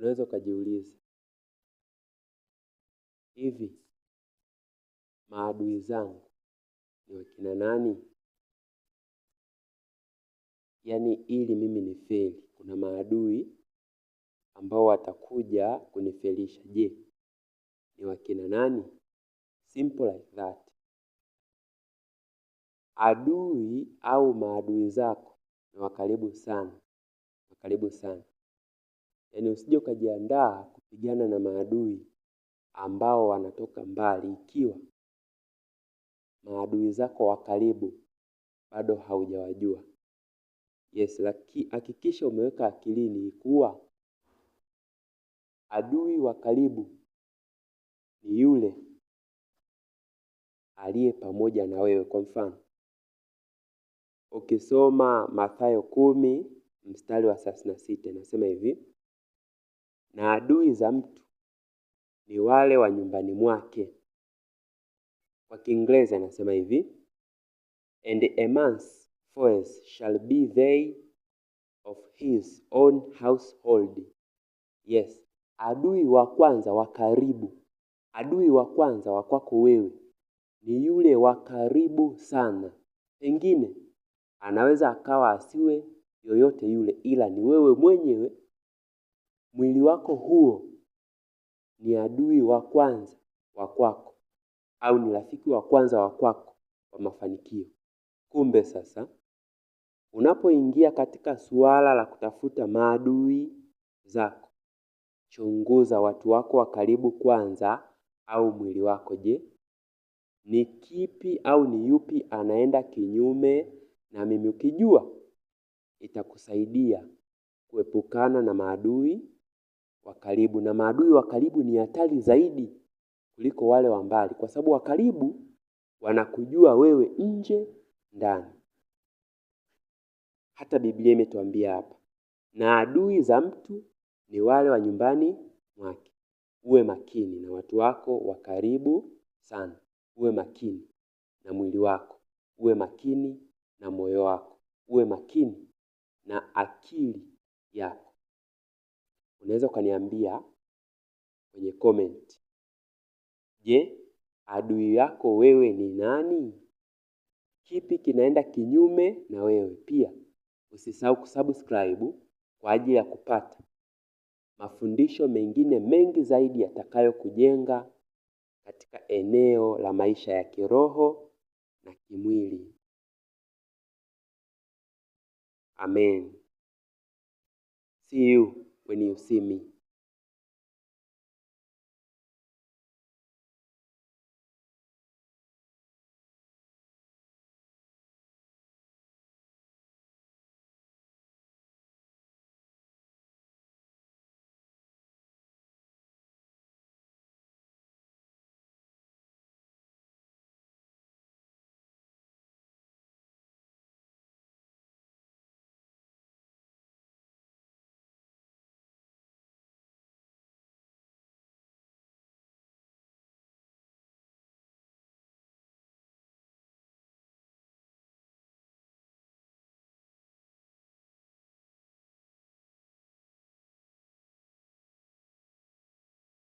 Unaweza ukajiuliza, hivi maadui zangu ni wakina nani? Yaani ili mimi nifeli, kuna maadui ambao watakuja kunifelisha. Je, ni wakina nani? Simple like that. Adui au maadui zako ni wa karibu sana, wa karibu sana. Yaani usije ukajiandaa kupigana na maadui ambao wanatoka mbali ikiwa maadui zako wa karibu bado haujawajua. Yes, hakikisha umeweka akilini kuwa adui wa karibu ni yule aliye pamoja na wewe. Kwa mfano, ukisoma Mathayo 10 mstari wa 36 inasema hivi, na adui za mtu ni wale wa nyumbani mwake. Kwa Kiingereza inasema hivi, and a man's foes shall be they of his own household. Yes, adui wa kwanza wa karibu, adui wa kwanza wa kwako wewe ni yule wa karibu sana. Pengine anaweza akawa asiwe yoyote yule, ila ni wewe mwenyewe. Mwili wako huo ni adui wa kwanza wa kwako, au ni rafiki wa kwanza wa kwako kwa mafanikio. Kumbe sasa, unapoingia katika suala la kutafuta maadui zako, chunguza watu wako wa karibu kwanza au mwili wako. Je, ni kipi au ni yupi anaenda kinyume na mimi? Ukijua, itakusaidia kuepukana na maadui wa karibu. Na maadui wa karibu ni hatari zaidi kuliko wale wa mbali, kwa sababu wa karibu wanakujua wewe nje ndani. Hata Biblia imetuambia hapa, na adui za mtu ni wale wa nyumbani mwake. Uwe makini na watu wako wa karibu sana. Uwe makini na mwili wako. Uwe makini na moyo wako. Uwe makini na akili yako. Unaweza ukaniambia kwenye comment, je, adui yako wewe ni nani? Kipi kinaenda kinyume na wewe? Pia usisahau kusubscribe kwa ajili ya kupata mafundisho mengine mengi zaidi yatakayo kujenga katika eneo la maisha ya kiroho na kimwili. Amen. See you when you see me.